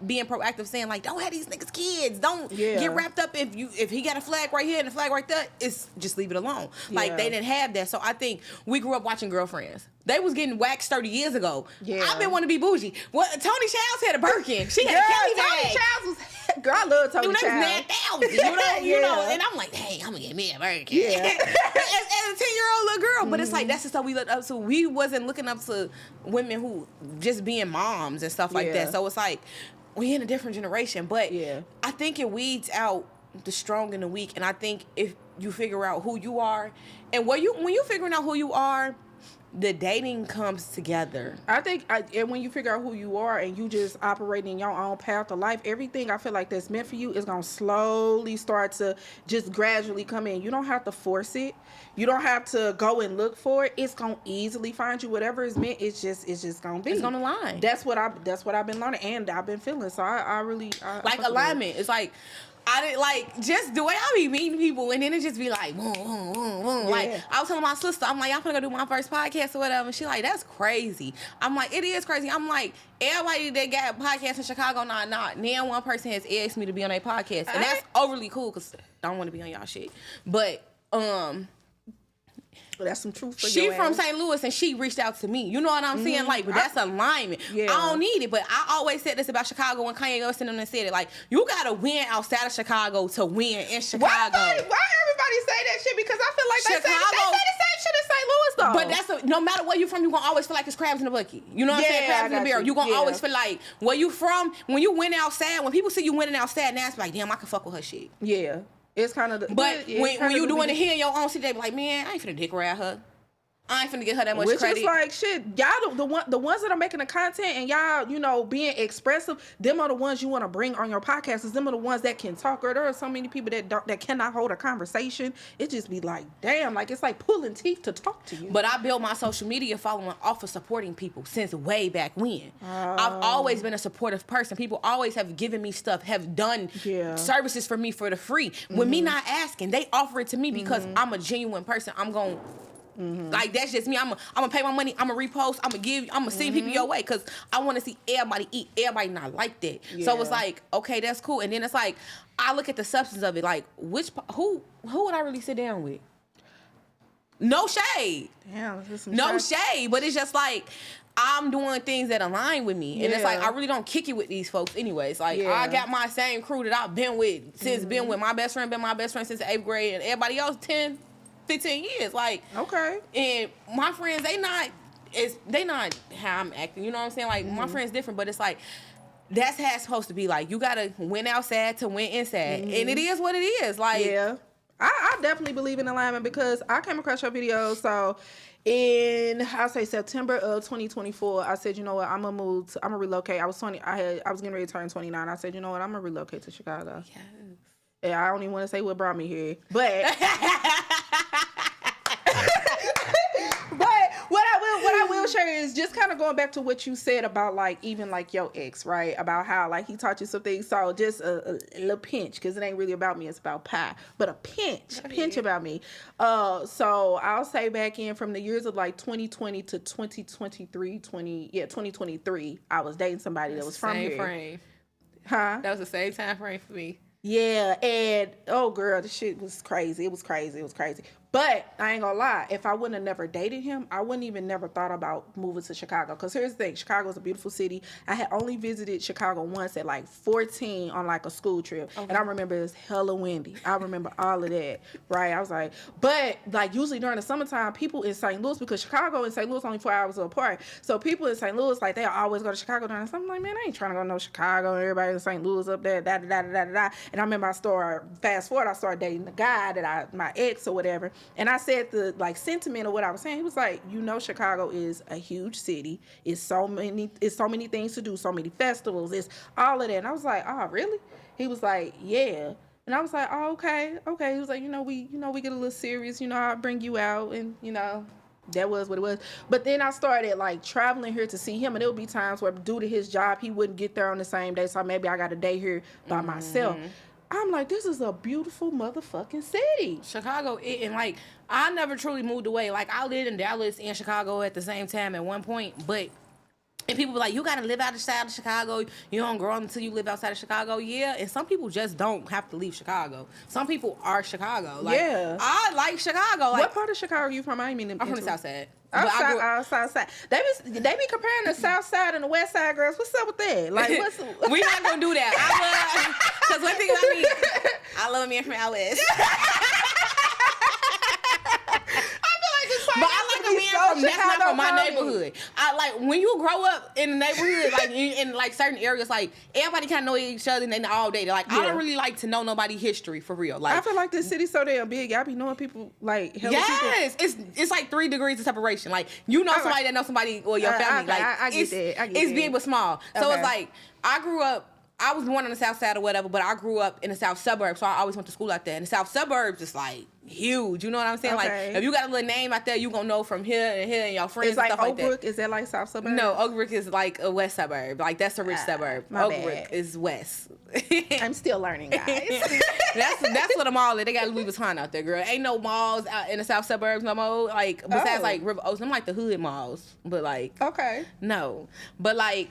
being proactive, saying like, don't have these niggas kids, don't get wrapped up if he got a flag right here and a flag right there, it's just leave it alone. Like, they didn't have that. So I think we grew up watching Girlfriends. They was getting waxed 30 years ago. Yeah. I've been wanting to be bougie. Well, Tony Childs had a Birkin. She had a Kelly bag. Tony Childs was, girl, I love Tony Childs. You know, and I'm like, hey, I'm gonna get me a Birkin. Yeah. as a 10-year-old little girl. But it's like, that's the stuff we looked up to. We wasn't looking up to women who just being moms and stuff like that. So it's like, we in a different generation. But I think it weeds out the strong and the weak. And I think if you figure out who you are, and when you figuring out who you are, the dating comes together. I think, and when you figure out who you are and you just operate in your own path of life, everything I feel like that's meant for you is going to slowly start to just gradually come in. You don't have to force it. You don't have to go and look for it. It's going to easily find you. Whatever is meant, it's just going to be. It's going to align. That's what I've been learning and I've been feeling. So I really like alignment. It's like, I didn't like just the way I be meeting people, and then it just be like, boom, boom, boom, boom. Like, I was telling my sister, I'm like, I'm gonna go do my first podcast or whatever, and she like, that's crazy. I'm like, it is crazy. I'm like, everybody that got podcasts in Chicago, not. Now one person has asked me to be on their podcast, and that's overly cool because I don't want to be on y'all shit. But that's some truth for she your from ass. St. Louis, and she reached out to me. You know what I'm saying? Like, but that's alignment. I don't need it, but I always said this about Chicago when Kanye West and said it. Like, you gotta win outside of Chicago to win in Chicago. Why everybody say that shit? Because I feel like they say the same shit in St. Louis though. But no matter where you from, you gonna always feel like it's crabs in the bucket. You know what I'm saying? Crabs in the barrel. You gonna always feel like where you from, when you win outside, when people see you winning outside, now it's like, damn, I can fuck with her shit. Yeah. It's kind of But when you doing it here in your own city, they be like, man, I ain't finna dick ride her. I ain't finna get her that much credit. Which is like, shit, y'all the ones that are making the content and y'all, you know, being expressive, them are the ones you want to bring on your podcast. Them are the ones that can talk. Or there are so many people that cannot hold a conversation. It just be like, damn, like it's like pulling teeth to talk to you. But I built my social media following off of supporting people since way back when. I've always been a supportive person. People always have given me stuff, have done services for me for the free. With me not asking, they offer it to me because I'm a genuine person. I'm going like, that's just me. I'm gonna pay my money. I'm gonna repost. I'm gonna send people your way because I want to see everybody eat. Everybody not like that. So it's like, okay, that's cool. And then it's like, I look at the substance of it. Like, who would I really sit down with? No shade. Damn, this is some No shit. shade, but it's just like I'm doing things that align with me. And it's like Yeah. I really don't kick it with these folks anyways. Like Yeah. I got my same crew that I've been with since been with. My best friend been my best friend since the 8th grade, and everybody else 10, 15 years. Like, Okay. and my friends, they not how I'm acting. You know what I'm saying? Like my friends different, but it's like that's how it's supposed to be. Like you gotta win outside to win inside, and it is what it is. Like Yeah. I definitely believe in alignment because I came across your video. So in I'll say September of 2024, I said, you know what, I'm gonna relocate. I was getting ready to turn 29. I said, you know what, I'm gonna relocate to Chicago. yes. And I don't even want to say what brought me here, but what I will share is just kind of going back to what you said about like even like your ex, right? About how like he taught you some things. So just a little pinch, because it ain't really about me, it's about pie. But a pinch about me. So I'll say back in from the years of like 2020 to 2023, I was dating somebody that was from here. Frame. Huh? That was the same time frame for me. Yeah, and oh girl, the shit was crazy. It was crazy. But I ain't gonna lie, if I wouldn't have never dated him, I wouldn't even never thought about moving to Chicago. Because here's the thing, Chicago is a beautiful city. I had only visited Chicago once at like 14 on like a school trip. Okay. And I remember it was hella windy. I remember all of that, right? I was like, but like usually during the summertime, people in St. Louis, because Chicago and St. Louis only 4 hours apart. So people in St. Louis, like they always go to Chicago during the summer. I'm like, man, I ain't trying to go to no Chicago. Everybody in St. Louis up there, da-da-da-da-da-da. And I remember I started dating the guy my ex or whatever. And I said the like sentiment of what I was saying. He was like, you know, Chicago is a huge city. It's so many things to do, so many festivals. It's all of that. And I was like, oh, really? He was like, yeah. And I was like, oh, okay. He was like, we get a little serious. I'll bring you out, and that was what it was. But then I started like traveling here to see him, and there would be times where due to his job, he wouldn't get there on the same day. So maybe I got a day here by myself. I'm like, this is a beautiful motherfucking city. Chicago, and like, I never truly moved away. Like, I lived in Dallas and Chicago at the same time at one point, but, and people be like, you gotta live outside of Chicago. You don't grow up until you live outside of Chicago. Yeah, and some people just don't have to leave Chicago. Some people are Chicago. Like, yeah. I like Chicago. Like, what part of Chicago are you from? I ain't mean to I'm from the South Side. South side. They be comparing the South Side and the West Side girls. What's up with that? Like, we not gonna do that. Because one thing about me, I love a man from LS. But I like a man from that's not from my neighborhood. I like when you grow up in the neighborhood, like in like certain areas, like everybody kind of know each other and they all day. Like I don't really like to know nobody's history for real. Like I feel like this city's so damn big. I be knowing people like people. It's like 3 degrees of separation. Like somebody that knows somebody or your family. Like I get that. It's big but small. So it's like I grew up. I was born on the South Side or whatever, but I grew up in the South Suburbs, so I always went to school out there. And the South Suburbs is like huge. You know what I'm saying? Okay. Like if you got a little name out there, you gonna know from here and your friends it's and like stuff like that. Oak Brook, is that like South Suburbs? No, Oak Brook is like a west suburb. Like that's a rich suburb. Oak Brook is west. I'm still learning, guys. that's what a mall is. They got Louis Vuitton out there, girl. Ain't no malls out in the South Suburbs no more. Like besides like River Oaks, I'm like the hood malls, but like no, but like.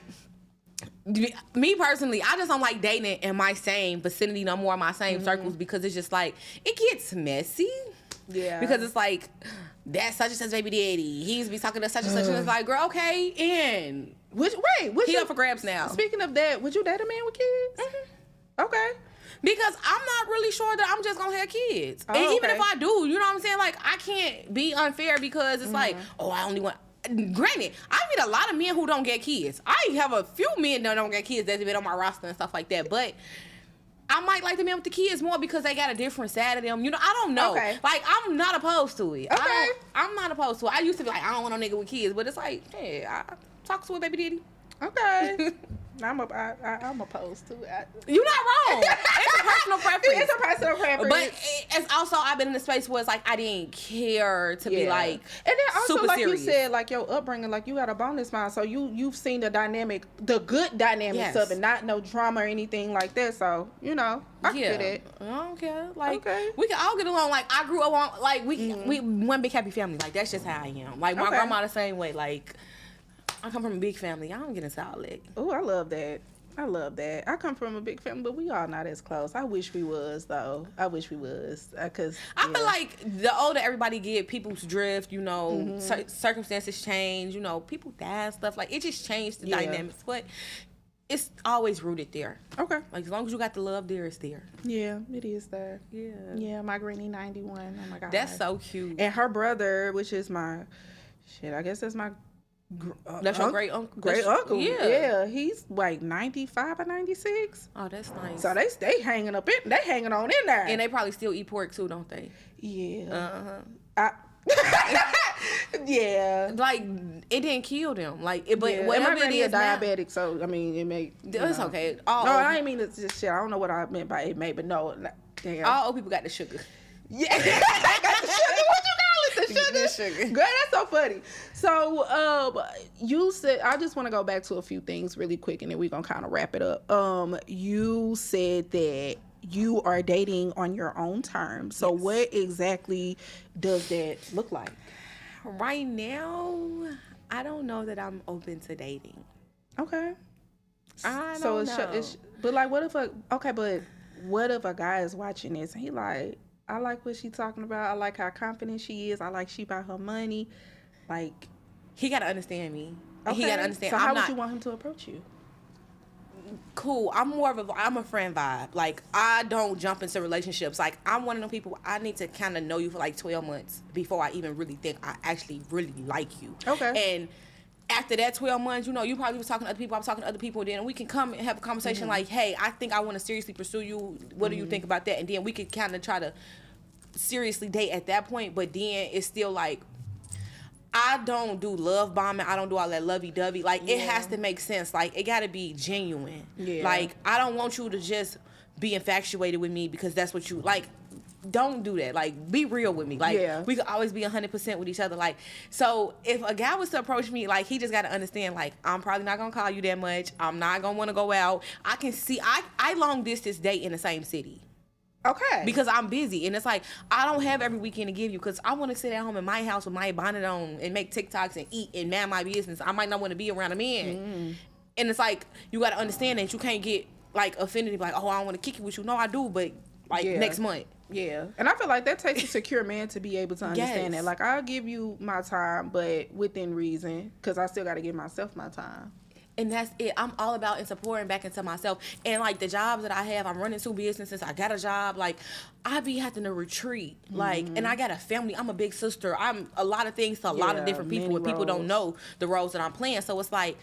Me personally, I just don't like dating in my same vicinity no more, my same circles, because it's just like it gets messy. Yeah. Because it's like that's such and such baby daddy. He used to be talking to such and such, and it's like, girl, okay, and he up for grabs now. Speaking of that, would you date a man with kids? Mm-hmm. Okay. Because I'm not really sure that I'm just gonna have kids, and even if I do, you know what I'm saying? Like I can't be unfair because it's like, I only want. Granted, I meet a lot of men who don't get kids. I have a few men that don't get kids that's been on my roster and stuff like that. But I might like the men with the kids more because they got a different side of them. I don't know. Okay. Like, I'm not opposed to it. Okay. I'm not opposed to it. I used to be like, I don't want no nigga with kids. But it's like, hey, I talk to a baby daddy. Okay. I'm opposed to it. You're not wrong. It's a personal preference. It's a personal preference. But it's also, I've been in a space where it's like I didn't care to be like, and then also super like serious. You said, like your upbringing, like you had a bonus mind, so you've seen the good dynamics of it, not no drama or anything like that. So I can get it. I don't care. Like we can all get along. Like I grew up on like we one big happy family. Like that's just how I am. Like my grandma the same way. Like I come from a big family. I don't get into all that. Oh, I love that. I love that. I come from a big family, but we all not as close. I wish we was, though. I wish we was. Because I feel like the older everybody get, people's drift, you know, circumstances change, you know, people die and stuff. Like, it just changed the dynamics. But it's always rooted there. Okay. Like, as long as you got the love there, it's there. Yeah, it is there. Yeah. Yeah, my granny 91. Oh, my God. That's so cute. And her brother, which is my, I guess that's my that's your great uncle. Great uncle. Yeah. Yeah. He's like 95 or 96. Oh, that's nice. So they hanging up in, they hanging on in there. And they probably still eat pork too, don't they? Yeah. Uh-huh. Yeah. Like, it didn't kill them. Like, but yeah. whatever and my granny it is diabetic, so I mean, it may. It's know. okay. No, I didn't mean it's just shit. I don't know what I meant by it may, but no. Damn. All old people got the sugar. Yeah. I got the sugar. What you call it? The sugar. Girl, that's so funny. So, you said, I just want to go back to a few things really quick, and then we're gonna kind of wrap it up. You said that you are dating on your own terms. So, what exactly does that look like? Right now, I don't know that I'm open to dating. Okay. I don't know. But like, what if a guy is watching this and he like, I like what she talking about. I like how confident she is. I like she about her money. Like, he gotta understand me. Okay. He gotta understand. So how would you want him to approach you? Cool. I'm a friend vibe. Like, I don't jump into relationships. Like, I'm one of them people, I need to kind of know you for like 12 months before I even really think I actually really like you. Okay. And after that 12 months, you know, you probably was talking to other people, I was talking to other people, then we can come and have a conversation like, hey, I think I want to seriously pursue you. What do you think about that? And then we could kind of try to seriously date at that point. But then it's still like, I don't do love bombing. I don't do all that lovey-dovey. Like, it has to make sense. Like, it got to be genuine. Yeah. Like, I don't want you to just be infatuated with me because that's what you, like, don't do that. Like, be real with me. Like, we could always be 100% with each other. Like, so if a guy was to approach me, like, he just got to understand, like, I'm probably not going to call you that much. I'm not going to want to go out. I can see, I long distance date in the same city. Okay. Because I'm busy. And it's like, I don't have every weekend to give you because I want to sit at home in my house with my bonnet on and make TikToks and eat and man my business. I might not want to be around a man. And it's like, you got to understand that you can't get, like, offended. Like, oh, I don't want to kick it with you. No, I do, but, like, next month. Yeah. And I feel like that takes a secure man to be able to understand that. Like, I'll give you my time, but within reason, because I still got to give myself my time. And that's it. I'm all about and supporting back into myself. And, like, the jobs that I have, I'm running 2 businesses. I got a job. Like, I be having to retreat. Like, and I got a family. I'm a big sister. I'm a lot of things to a lot of different people. And people don't know the roles that I'm playing. So it's like,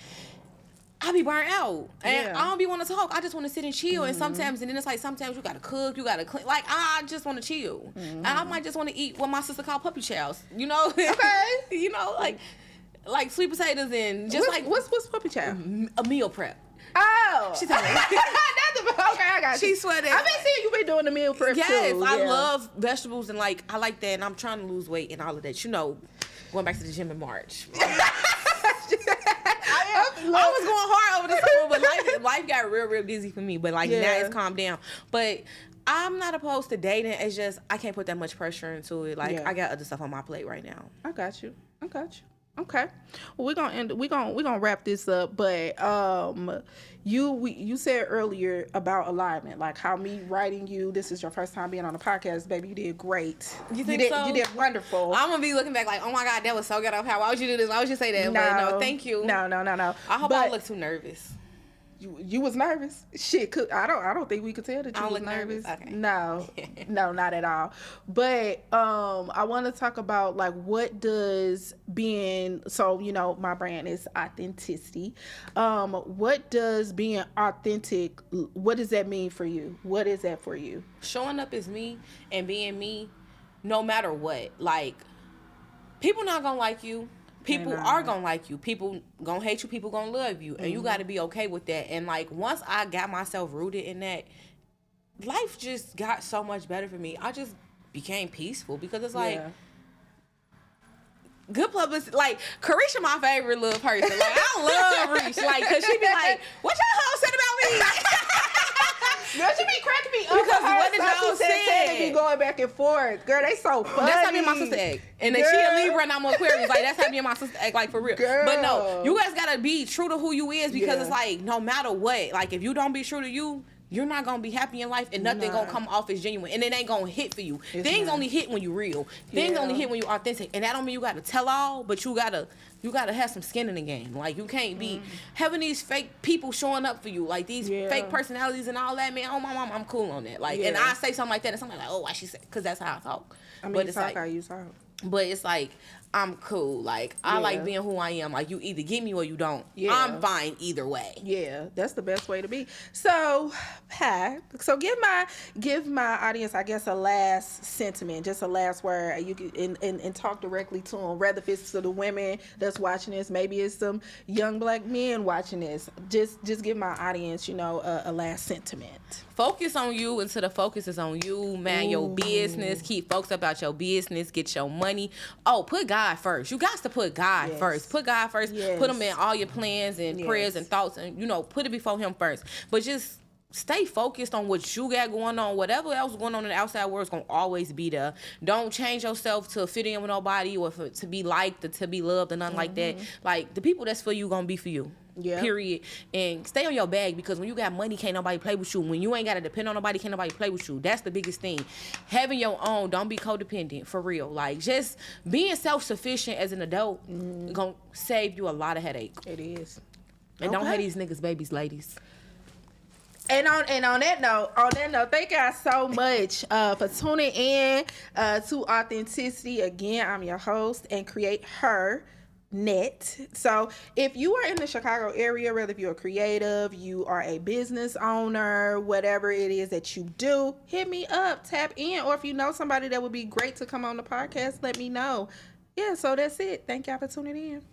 I be burnt out. And I don't be want to talk. I just want to sit and chill. And sometimes, and then it's like, sometimes you got to cook. You got to clean. Like, I just want to chill. And I might just want to eat what my sister called puppy chows. You know? Okay. You know, like sweet potatoes and just what's puppy chow? A meal prep. Oh, she told me. Okay, I got you. She sweated. I've been seeing you been doing the meal prep too. Yes, I love vegetables and like I like that, and I'm trying to lose weight and all of that. You know, going back to the gym in March. I was going hard over the summer, but life got real busy for me. But like now it's calmed down. But I'm not opposed to dating. It's just I can't put that much pressure into it. Like I got other stuff on my plate right now. I got you. Okay. Well, we're gonna wrap this up, but you said earlier about alignment, like how me writing you. This is your first time being on the podcast, baby. You did great. You think so? You did wonderful. I'm gonna be looking back like, oh my God, that was so good. Why would you do this? Why would you say that? No, thank you. No. I hope I don't look too nervous. You was nervous? Shit, I don't think we could tell that you was nervous. Okay. No, not at all. But I want to talk about like what does being, so you know my brand is authenticity. What does being authentic? What does that mean for you? What is that for you? Showing up as me and being me, no matter what. Like, people not gonna like you. People are gonna like you. People gonna hate you. People gonna love you. And you gotta be okay with that. And like, once I got myself rooted in that, life just got so much better for me. I just became peaceful because it's like, good publicity. Like, Carisha my favorite little person. Like, I love Reach. Like, cause she be like, what y'all hoes said about me? Girl, she be cracking me up. Because what did y'all say? be going back and forth. Girl, they so funny. That's how me and my sister act. And then she a Libra and I'm an Aquarius. Like, that's how me and my sister act, like, for real. Girl. But no, you guys gotta be true to who you is, because Yeah. it's like, no matter what, like, if you don't be true to you, you're not gonna be happy in life, and nothing gonna come off as genuine, and it ain't gonna hit for you. Things only hit when you real. Things only hit when you authentic, and that don't mean you gotta tell all, but you gotta have some skin in the game. Like, you can't be having these fake people showing up for you, like these fake personalities and all that. Man, oh my mom, I'm cool on that. Like, and I say something like that, and somebody like, oh, why she say? Because that's how I talk. I mean, but it's talk like, how you talk. But it's like, I'm cool. Like, I like being who I am. Like, you either get me or you don't. Yeah. I'm fine either way. Yeah, that's the best way to be. So, Pat, so give my audience, I guess, a last sentiment, just a last word. You can and talk directly to them. Whether if it's to the women that's watching this, maybe it's some young black men watching this. Just give my audience, a last sentiment. Focus on you until the focus is on you, man. Your business. Keep focused about your business. Get your money. Oh, put God first. You got to put God first. Put God first. Yes. Put him in all your plans and prayers and thoughts, and put it before him first. But just stay focused on what you got going on. Whatever else going on in the outside world is going to always be there. Don't change yourself to fit in with nobody, or to be liked, or to be loved, or nothing like that. Like, the people that's for you going to be for you. Yeah. Period. And stay on your bag, because when you got money, can't nobody play with you. When you ain't got to depend on nobody, can't nobody play with you. That's the biggest thing. Having your own, don't be codependent, for real. Like, just being self-sufficient as an adult gonna save you a lot of headache. It is. And don't have these niggas babies, ladies. And on that note, thank y'all so much for tuning in to Authenticity. Again, I'm your host and create her, Nette. So if you are in the Chicago area, whether if you're a creative, you are a business owner, whatever it is that you do, hit me up, tap in, or if you know somebody that would be great to come on the podcast, let me know. Yeah, so that's it. Thank y'all for tuning in.